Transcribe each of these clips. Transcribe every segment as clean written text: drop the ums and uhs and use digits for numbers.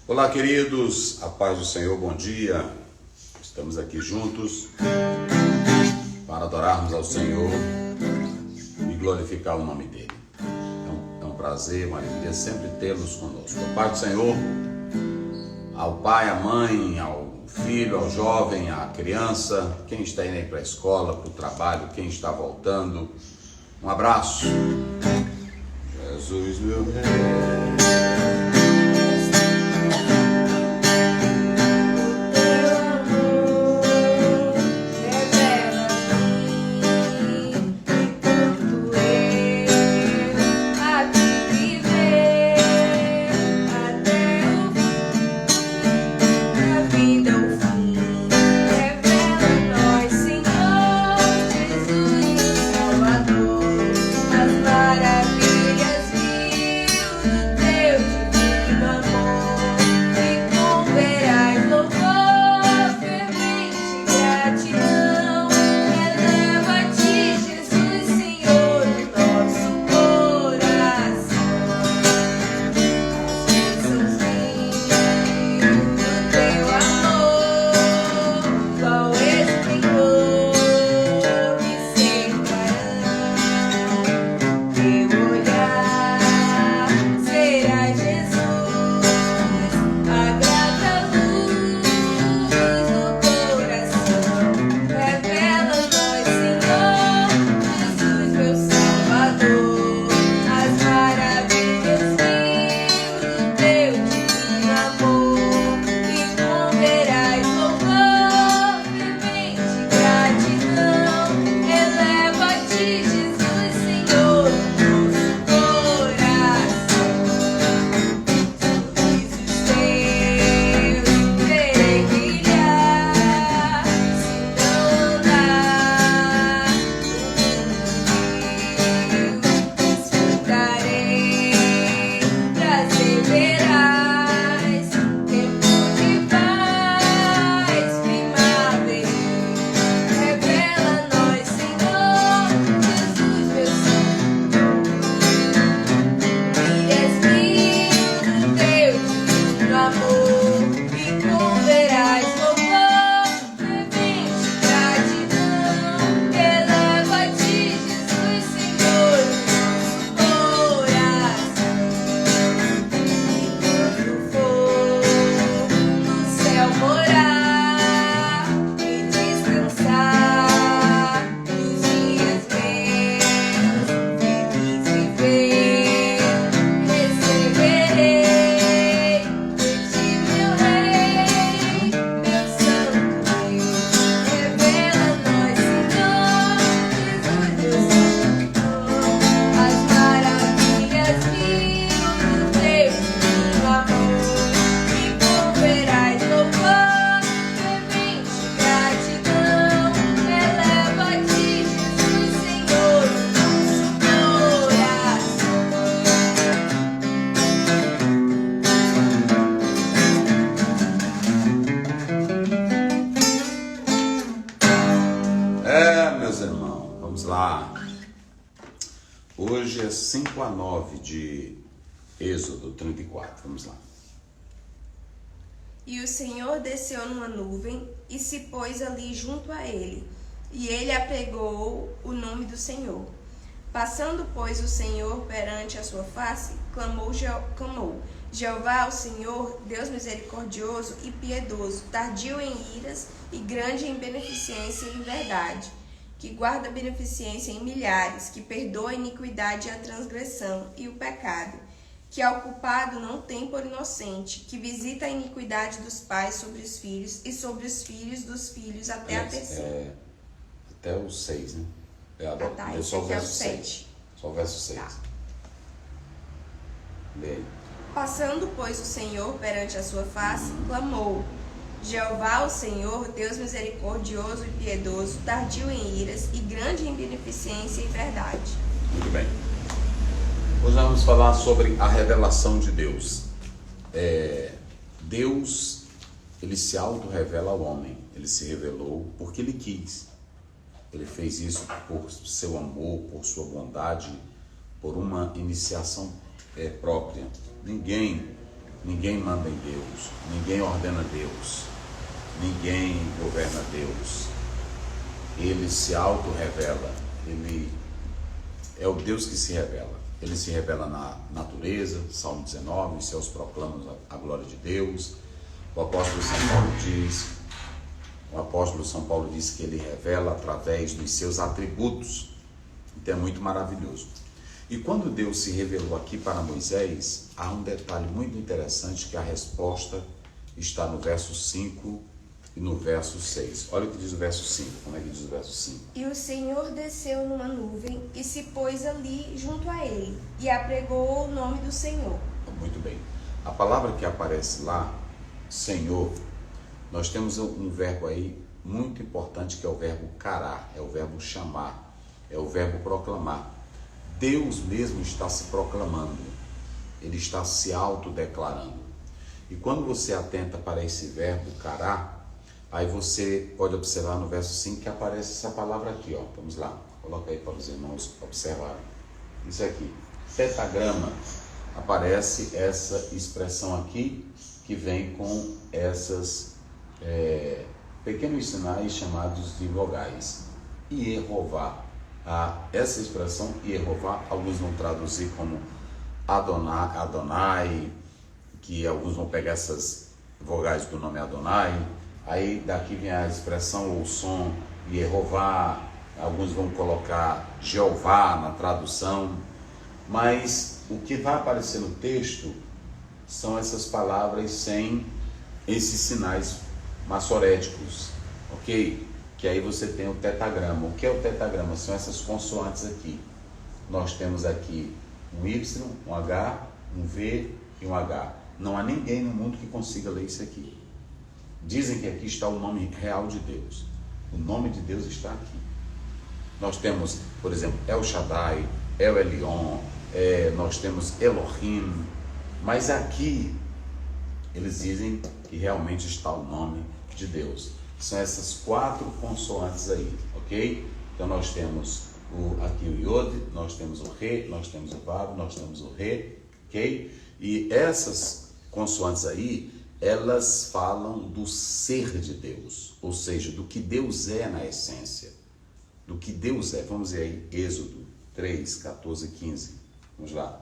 Olá, queridos, a paz do Senhor, bom dia. Estamos aqui juntos para adorarmos ao Senhor e glorificar o nome dele. É um prazer, uma alegria sempre tê-los conosco. A paz do Senhor ao pai, à mãe, ao filho, ao jovem, à criança, quem está indo aí para a escola, para o trabalho, quem está voltando. Um abraço. Jesus, meu rei. Meus irmãos, vamos lá. Hoje é 5-9 de Êxodo 34, vamos lá. E o Senhor desceu numa nuvem e se pôs ali junto a ele, e ele apregou o nome do Senhor. Passando, pois, o Senhor perante a sua face, clamou Jeová, o Senhor, Deus misericordioso e piedoso, tardio em iras e grande em beneficência e em verdade, que guarda beneficência em milhares, que perdoa a iniquidade e a transgressão e o pecado, que ao culpado não tem por inocente, que visita a iniquidade dos pais sobre os filhos e sobre os filhos dos filhos até a terceira. Até o 6, né? Tá, só o verso 7. Só o verso 6. Tá. Lê aí. Passando, pois, o Senhor perante a sua face, clamou: Jeová, o Senhor, Deus misericordioso e piedoso, tardio em iras e grande em beneficência e verdade. Muito bem. Hoje nós vamos falar sobre a revelação de Deus. Deus, ele se auto-revela ao homem. Ele se revelou porque ele quis. Ele fez isso por seu amor, por sua bondade, por uma iniciação própria. Ninguém Ninguém manda em Deus, ninguém ordena Deus, ninguém governa Deus. Ele se auto-revela, ele é o Deus que se revela. Ele se revela na natureza, Salmo 19, os céus proclamam a glória de Deus. O apóstolo São Paulo diz que ele revela através dos seus atributos. Então é muito maravilhoso. E quando Deus se revelou aqui para Moisés, há um detalhe muito interessante, que a resposta está no verso 5 e no verso 6. Olha o que diz o verso 5. Como é que diz o verso 5? E o Senhor desceu numa nuvem e se pôs ali junto a ele, e apregou o nome do Senhor. Muito bem. A palavra que aparece lá, Senhor, nós temos um verbo aí muito importante, que é o verbo cará, é o verbo chamar, é o verbo proclamar. Deus mesmo está se proclamando, ele está se autodeclarando. E quando você atenta para esse verbo cará, aí você pode observar no verso 5 que aparece essa palavra aqui, ó. Vamos lá, coloca aí para os irmãos observarem. Isso aqui, tetagrama, aparece essa expressão aqui, que vem com essas pequenos sinais chamados de vogais. Yehová. Essa expressão Yehová, alguns vão traduzir como Adonai, que alguns vão pegar essas vogais do nome Adonai. Aí daqui vem a expressão ou som Yehová, alguns vão colocar Jeová na tradução, mas o que vai aparecer no texto são essas palavras sem esses sinais massoréticos, ok? Que aí você tem o tetagrama. O que é o tetagrama? São essas consoantes aqui. Nós temos aqui um Y, um H, um V e um H. Não há ninguém no mundo que consiga ler isso aqui. Dizem que aqui está o nome real de Deus. O nome de Deus está aqui. Nós temos, por exemplo, El Shaddai, El Elyon, nós temos Elohim, mas aqui eles dizem que realmente está o nome de Deus. São essas 4 consoantes aí, ok? Então nós temos aqui o Yod, nós temos o Re, nós temos o Vav, nós temos o Re, ok? E essas consoantes aí, elas falam do ser de Deus, ou seja, do que Deus é na essência, do que Deus é. Vamos ver aí, Êxodo 3, 14 e 15. Vamos lá.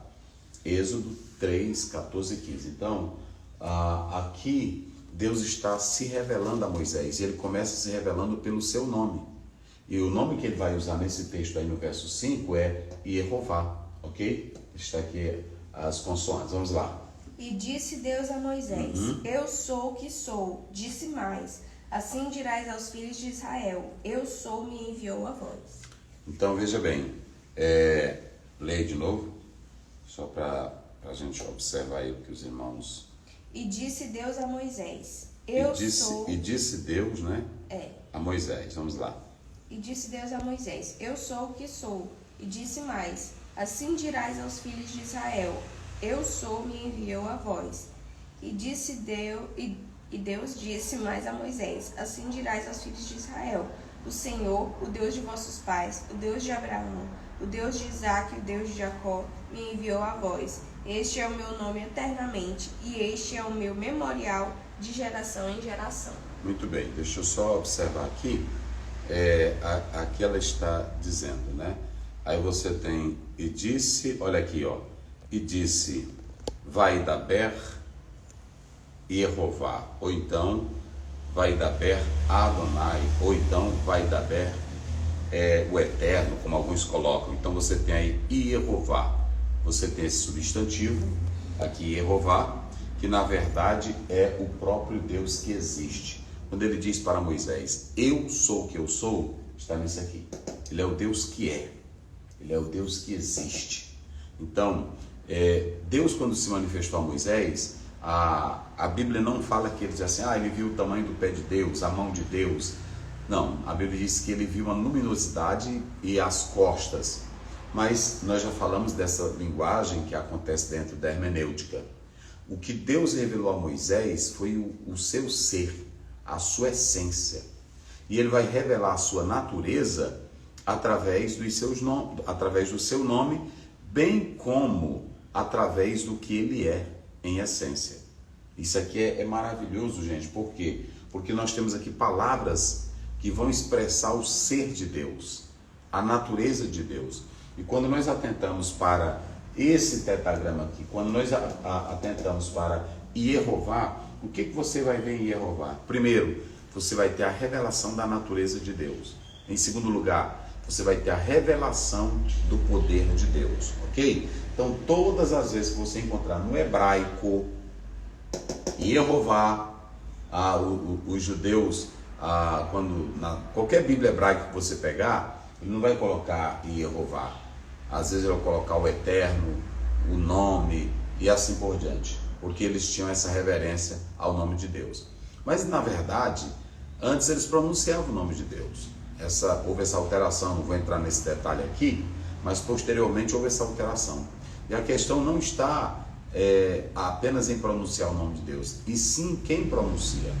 Êxodo 3, 14 e 15. Então, aqui Deus está se revelando a Moisés, e ele começa se revelando pelo seu nome. E o nome que ele vai usar nesse texto aí no verso 5 é Yehová, ok? Está aqui as consoantes. Vamos lá. E disse Deus a Moisés, Eu sou o que sou. Disse mais, assim dirás aos filhos de Israel, Eu sou, me enviou a vós. Então veja bem, leia de novo, só para a gente observar aí o que os irmãos... E disse Deus a Moisés, E disse Deus, né? A Moisés, vamos lá. E disse Deus a Moisés, Eu sou o que sou. E disse mais, assim dirás aos filhos de Israel, Eu sou, me enviou a vós. E Deus disse mais a Moisés, assim dirás aos filhos de Israel, o Senhor, o Deus de vossos pais, o Deus de Abraão, o Deus de Isaque, o Deus de Jacó, me enviou a vós. Este é o meu nome eternamente, e este é o meu memorial de geração em geração. Muito bem, deixa eu só observar aqui, aqui ela está dizendo, né? Aí você tem, e disse, olha aqui, ó, e disse, Vaidaber Yehová, ou então, Vaidaber Adonai, ou então, Vaidaber o Eterno, como alguns colocam. Então você tem aí Yehová, você tem esse substantivo, aqui Yehová, que na verdade é o próprio Deus que existe. Quando ele diz para Moisés, eu sou o que eu sou, está nisso aqui. Ele é o Deus que é, ele é o Deus que existe. Então, Deus, quando se manifestou a Moisés, a Bíblia não fala que ele diz assim, ele viu o tamanho do pé de Deus, a mão de Deus. Não, a Bíblia diz que ele viu a luminosidade e as costas. Mas nós já falamos dessa linguagem que acontece dentro da hermenêutica. O que Deus revelou a Moisés foi o seu ser, a sua essência. E ele vai revelar a sua natureza através do seu nome, bem como através do que ele é em essência. Isso aqui é maravilhoso, gente. Por quê? Porque nós temos aqui palavras que vão expressar o ser de Deus, a natureza de Deus. E quando nós atentamos para esse tetragrama aqui, quando nós atentamos para Jeová, o que você vai ver em Jeová? Primeiro, você vai ter a revelação da natureza de Deus. Em segundo lugar, você vai ter a revelação do poder de Deus, ok? Então, todas as vezes que você encontrar no hebraico, Jeová, os judeus, qualquer Bíblia hebraica que você pegar, ele não vai colocar Jeová. Às vezes ele vai colocar o eterno, o nome e assim por diante, porque eles tinham essa reverência ao nome de Deus. Mas, na verdade, antes eles pronunciavam o nome de Deus. Houve essa alteração, não vou entrar nesse detalhe aqui, mas posteriormente houve essa alteração. E a questão não está apenas em pronunciar o nome de Deus, e sim quem pronuncia.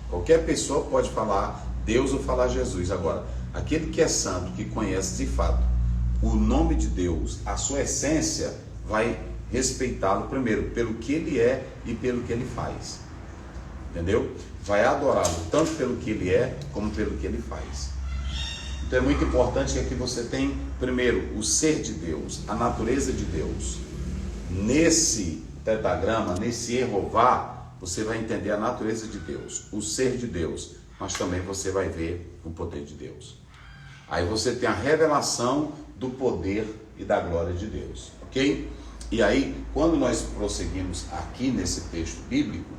Qualquer pessoa pode falar Deus ou falar Jesus. Agora, aquele que é santo, que conhece de fato o nome de Deus, a sua essência, vai respeitá-lo primeiro pelo que ele é e pelo que ele faz. Entendeu? Vai adorá-lo tanto pelo que ele é como pelo que ele faz. Então é muito importante que aqui você tem primeiro o ser de Deus, a natureza de Deus. Nesse tetragrama, nesse Jeová, você vai entender a natureza de Deus, o ser de Deus, mas também você vai ver o poder de Deus. Aí você tem a revelação do poder e da glória de Deus, ok? E aí, quando nós prosseguimos aqui nesse texto bíblico,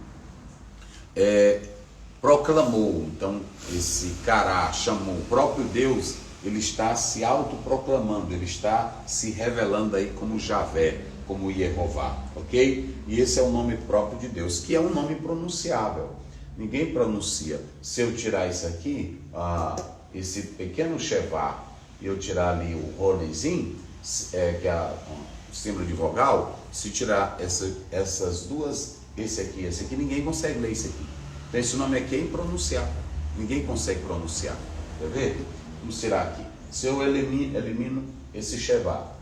proclamou, então esse cará chamou o próprio Deus, ele está se autoproclamando, ele está se revelando aí como Javé, como Jeová, ok? E esse é o nome próprio de Deus, que é um nome pronunciável. Ninguém pronuncia. Se eu tirar isso aqui, esse pequeno Shevá, e eu tirar ali o ronezinho, que é o símbolo de vogal, se tirar essas duas, esse aqui, ninguém consegue ler isso aqui. Então esse nome aqui é impronunciável. Ninguém consegue pronunciar. Quer ver? Vamos tirar aqui. Se eu elimino esse Shevá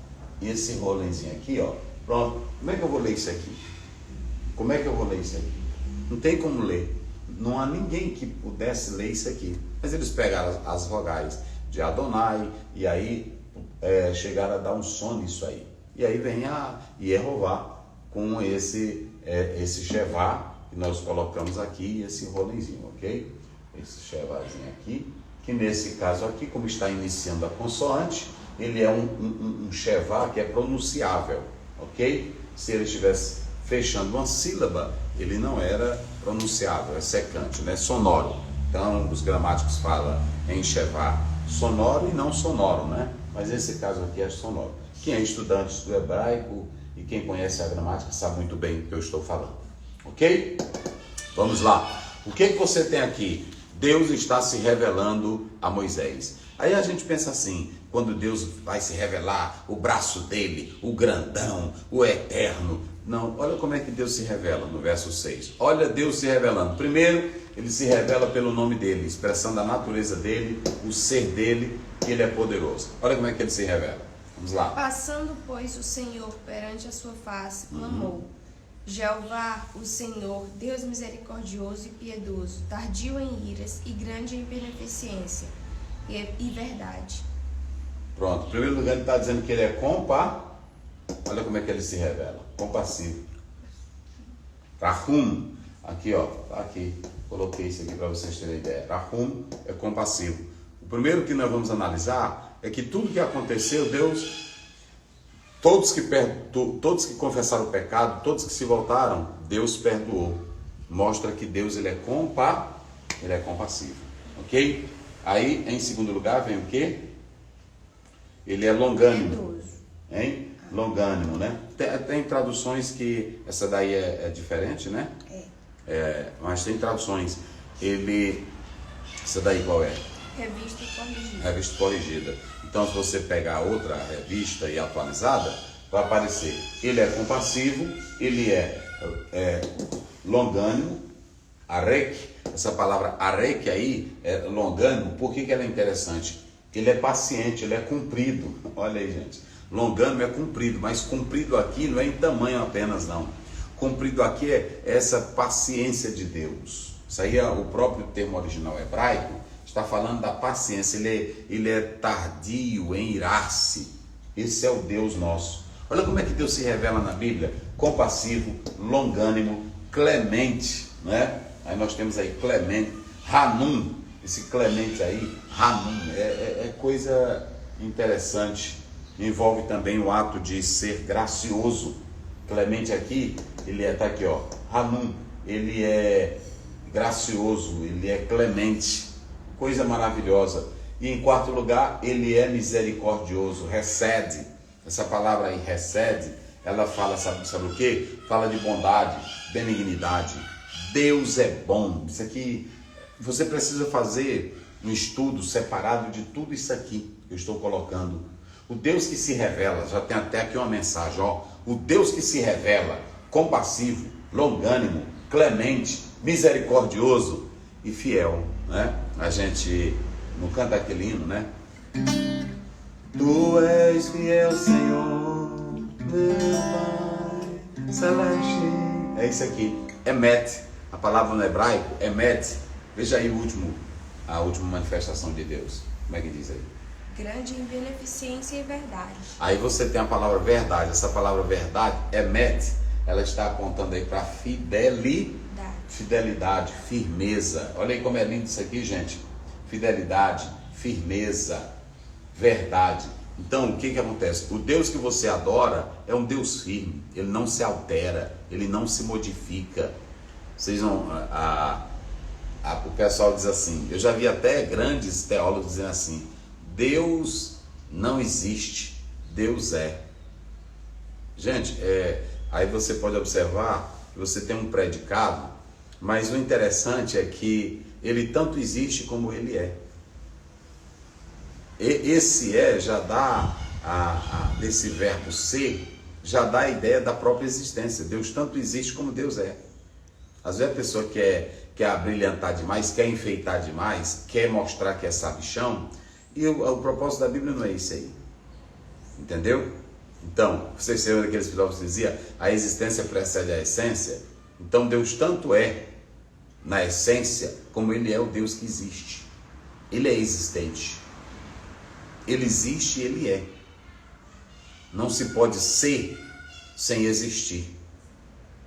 e esse rolenzinho aqui, ó, pronto. Como é que eu vou ler isso aqui? Como é que eu vou ler isso aqui? Não tem como ler. Não há ninguém que pudesse ler isso aqui. Mas eles pegaram as vogais de Adonai e aí chegaram a dar um som nisso aí. E aí vem a Jeová com esse Shevá que nós colocamos aqui, esse rolenzinho, ok? Esse Shevazinho aqui, que nesse caso aqui, como está iniciando a consoante, ele é um Shevá que é pronunciável, ok? Se ele estivesse fechando uma sílaba, ele não era pronunciável, é secante, né? Sonoro. Então, os gramáticos falam em Shevá sonoro e não sonoro, né? Mas nesse caso aqui é sonoro. Quem é estudante do hebraico e quem conhece a gramática sabe muito bem do que eu estou falando. Ok? Vamos lá. O que você tem aqui? Deus está se revelando a Moisés. Aí a gente pensa assim, quando Deus vai se revelar, o braço dele, o grandão, o eterno. Não, olha como é que Deus se revela no verso 6. Olha Deus se revelando. Primeiro, ele se revela pelo nome dele, expressando a natureza dele, o ser dele, que ele é poderoso. Olha como é que ele se revela. Vamos lá. Passando, pois, o Senhor perante a sua face, clamou: Jeová, o Senhor, Deus misericordioso e piedoso, tardio em iras e grande em beneficência e verdade. Pronto, em primeiro lugar ele está dizendo que ele é olha como é que ele se revela, compassivo. Rahum, aqui ó, tá aqui, coloquei isso aqui para vocês terem ideia. Rahum é compassivo. O primeiro que nós vamos analisar é que tudo que aconteceu, Deus, todos que confessaram o pecado, todos que se voltaram, Deus perdoou. Mostra que Deus ele é compassivo, ok? Aí, em segundo lugar, vem o quê? Ele é longânimo, hein? Longânimo, né? Tem traduções que essa daí é diferente, né? Mas tem traduções. Essa daí qual é? Revista corrigida. Revista corrigida. Então, se você pegar outra revista e atualizada, vai aparecer. Ele é compassivo, ele é longânimo, arek. Essa palavra arek aí, é longânimo, por que ela é interessante? Ele é paciente, ele é comprido. Olha aí, gente. Longânimo é comprido, mas comprido aqui não é em tamanho apenas, não. cumprido aqui é essa paciência de Deus. Isso aí é o próprio termo original hebraico, está falando da paciência. Ele é tardio em irar-se. Esse é o Deus nosso. Olha como é que Deus se revela na Bíblia: compassivo, longânimo, clemente, né? Aí nós temos aí clemente, Hanum, esse clemente aí, Hanum, é coisa interessante. Envolve também o ato de ser gracioso. Clemente aqui, tá aqui, ó, Hanum, ele é gracioso, ele é clemente, coisa maravilhosa. E em quarto lugar, ele é misericordioso, recede. Essa palavra aí, recede, ela fala, sabe o quê? Fala de bondade, benignidade. Deus é bom. Isso aqui, você precisa fazer um estudo separado de tudo isso aqui que eu estou colocando. O Deus que se revela, já tem até aqui uma mensagem, ó. O Deus que se revela, compassivo, longânimo, clemente, misericordioso e fiel, né? A gente não canta aquele hino, né? Tu és fiel, Senhor, meu Pai celeste. É isso aqui, emet. A palavra no hebraico, emet. Veja aí a última manifestação de Deus. Como é que diz aí? Grande em beneficência e verdade. Aí você tem a palavra verdade. Essa palavra verdade, emet, ela está apontando aí para fidelidade, firmeza. Olha aí como é lindo isso aqui, gente. Fidelidade, firmeza, verdade. Então, o que acontece? O Deus que você adora é um Deus firme. Ele não se altera, ele não se modifica. Vocês não... o pessoal diz assim, eu já vi até grandes teólogos dizendo assim: Deus não existe, Deus é. Gente, aí você pode observar que você tem um predicado, mas o interessante é que ele tanto existe como ele é. Esse já dá, desse verbo ser, já dá a ideia da própria existência. Deus tanto existe como Deus é. Às vezes a pessoa quer abrilhantar demais, quer enfeitar demais, quer mostrar que é sabichão, e o propósito da Bíblia não é isso aí. Entendeu? Então, vocês lembram daqueles filósofos que diziam: a existência precede a essência? Então Deus tanto é na essência, como ele é o Deus que existe. Ele é existente. Ele existe e ele é. Não se pode ser sem existir.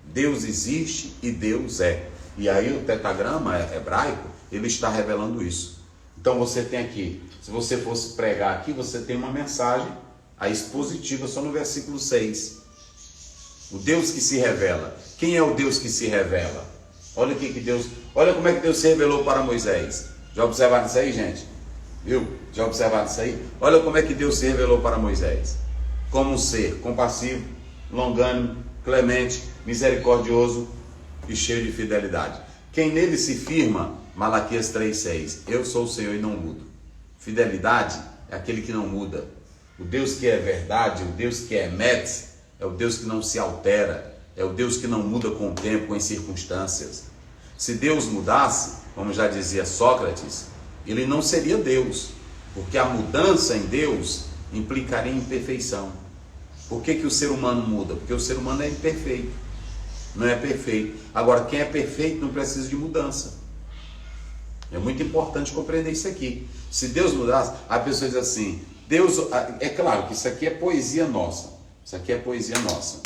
Deus existe e Deus é. E aí o tetragrama hebraico, ele está revelando isso. Então você tem aqui, se você fosse pregar aqui, você tem uma mensagem, a expositiva, só no versículo 6. O Deus que se revela. Quem é o Deus que se revela? Olha como é que Deus se revelou para Moisés. Já observaram isso aí, gente? Viu? Já observaram isso aí? Olha como é que Deus se revelou para Moisés. Como um ser compassivo, longânimo, clemente, misericordioso e cheio de fidelidade. Quem nele se firma, Malaquias 3,6, eu sou o Senhor e não mudo. Fidelidade é aquele que não muda. O Deus que é verdade, o Deus que é emet, é o Deus que não se altera, é o Deus que não muda com o tempo, com as circunstâncias. Se Deus mudasse, como já dizia Sócrates, ele não seria Deus, porque a mudança em Deus implicaria em imperfeição. Por que o ser humano muda? Porque o ser humano é imperfeito, não é perfeito. Agora, quem é perfeito não precisa de mudança. É muito importante compreender isso aqui. Se Deus mudasse, a pessoa diz assim, Deus, é claro que isso aqui é poesia nossa. Isso aqui é poesia nossa.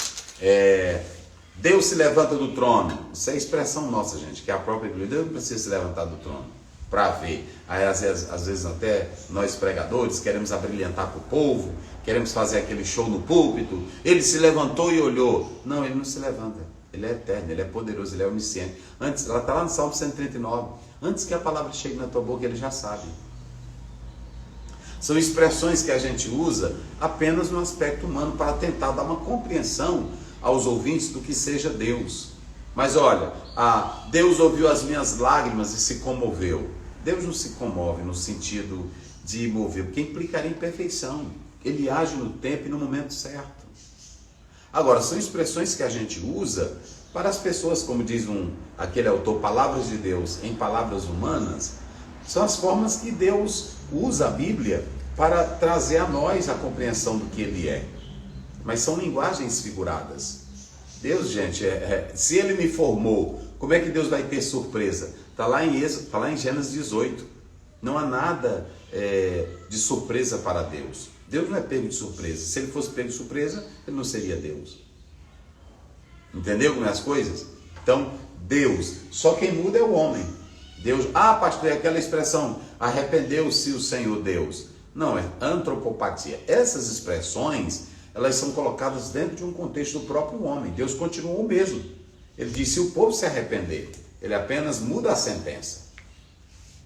Deus se levanta do trono. Isso é expressão nossa, gente, que é a própria Bíblia. Deus não precisa se levantar do trono para ver. Aí, às vezes até nós pregadores queremos abrilhantar para o povo, queremos fazer aquele show no púlpito. Ele se levantou e olhou. Não, ele não se levanta. Ele é eterno, ele é poderoso, ele é onisciente. Antes, ela está lá no Salmo 139. Antes que a palavra chegue na tua boca, ele já sabe. São expressões que a gente usa apenas no aspecto humano para tentar dar uma compreensão aos ouvintes do que seja Deus. Mas olha, Deus ouviu as minhas lágrimas e se comoveu. Deus não se comove no sentido de mover, porque implicaria imperfeição. Ele age no tempo e no momento certo. Agora, são expressões que a gente usa para as pessoas, como diz aquele autor, palavras de Deus em palavras humanas, são as formas que Deus usa a Bíblia para trazer a nós a compreensão do que Ele é. Mas são linguagens figuradas. Deus, gente, se Ele me formou, como é que Deus vai ter surpresa? Está lá em Gênesis 18. Não há nada de surpresa para Deus. Deus não é pego de surpresa. Se Ele fosse pego de surpresa, Ele não seria Deus. Entendeu como é as coisas? Então, Deus, só quem muda é o homem. Deus, pastor, é aquela expressão, arrependeu-se o Senhor Deus. Não, é antropopatia. Essas expressões, elas são colocadas dentro de um contexto do próprio homem. Deus continuou o mesmo. Ele disse, se o povo se arrepender, ele apenas muda a sentença.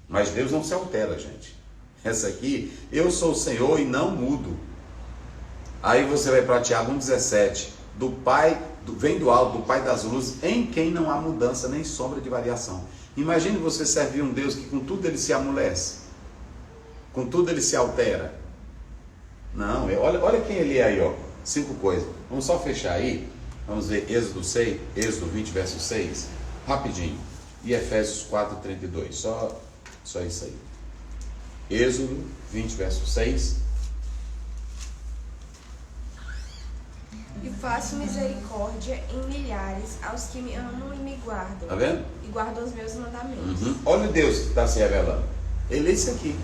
Mas Deus não se altera, gente. Essa aqui, eu sou o Senhor e não mudo. Aí você vai para Tiago 1,17. Vem do alto, do Pai das luzes, em quem não há mudança nem sombra de variação. Imagine você servir um Deus que com tudo ele se amolece, com tudo ele se altera. Não, olha quem ele é aí, ó. 5 coisas. Vamos só fechar aí. Vamos ver Êxodo 20, verso 6, rapidinho. E Efésios 4:32. Só isso aí. Êxodo 20, verso 6. E faço misericórdia em milhares aos que me amam e me guardam. Tá vendo? E guardam os meus mandamentos. Olha o Deus que está se revelando. Ele é isso aqui.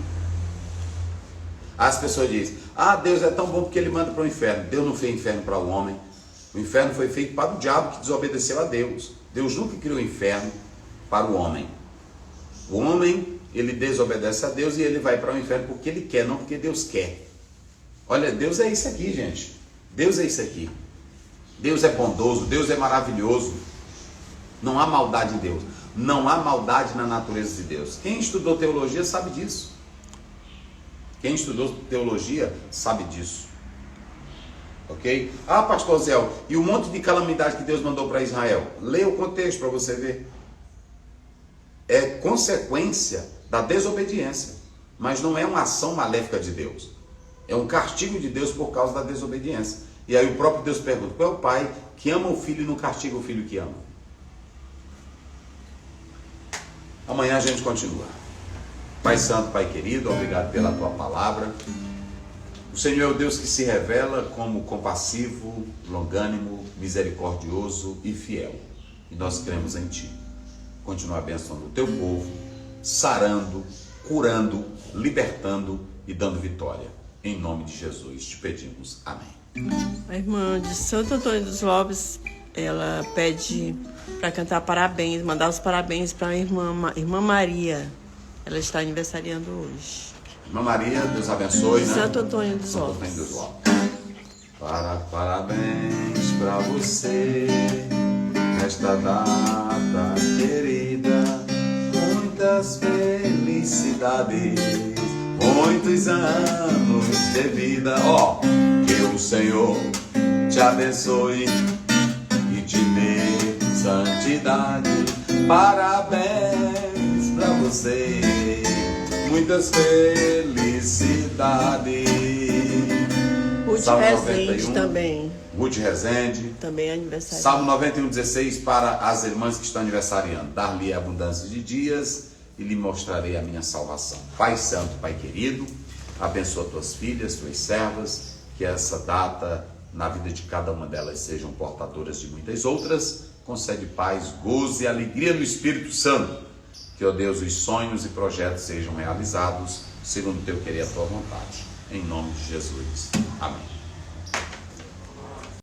As pessoas dizem, Deus é tão bom porque ele manda para o inferno. Deus não fez inferno para o homem. O inferno foi feito para o diabo que desobedeceu a Deus. Deus nunca criou o inferno para o homem. O homem, ele desobedece a Deus e ele vai para o inferno porque ele quer, não porque Deus quer. Olha, Deus é isso aqui, gente. Deus é isso aqui. Deus é bondoso, Deus é maravilhoso. Não há maldade em Deus. Não há maldade na natureza de Deus. Quem estudou teologia sabe disso. Quem estudou teologia sabe disso. Ok? Pastor Zé, e o monte de calamidade que Deus mandou para Israel? Leia o contexto para você ver. É consequência da desobediência. Mas não é uma ação maléfica de Deus. É um castigo de Deus por causa da desobediência. E aí o próprio Deus pergunta, qual é o pai que ama o filho e não castiga o filho que ama? Amanhã a gente continua. Pai Santo, Pai querido, obrigado pela tua palavra. O Senhor é o Deus que se revela como compassivo, longânimo, misericordioso e fiel. E nós cremos em Ti. Continua abençoando o Teu povo, sarando, curando, libertando e dando vitória. Em nome de Jesus te pedimos. Amém. A irmã de Santo Antônio dos Lopes, ela pede para cantar parabéns, mandar os parabéns para a irmã Maria. Ela está aniversariando hoje. Irmã Maria, Deus abençoe, né? Santo Antônio dos Santo Lopes. Antônio dos Lopes. Parabéns para você, nesta data querida. Muitas felicidades, muitos anos de vida. Que o Senhor te abençoe e te dê santidade. Parabéns para você, muitas felicidades. Ruth Salmo Rezende 91, também. Ruth Rezende. Também é aniversário. Salmo 91:16 para as irmãs que estão aniversariando. Dar-lhe abundância de dias e lhe mostrarei a minha salvação. Pai Santo, Pai querido, abençoa tuas filhas, tuas servas, que essa data, na vida de cada uma delas, sejam portadoras de muitas outras. Concede paz, gozo e alegria no Espírito Santo. Que, ó Deus, os sonhos e projetos sejam realizados segundo o teu querer e a tua vontade. Em nome de Jesus. Amém.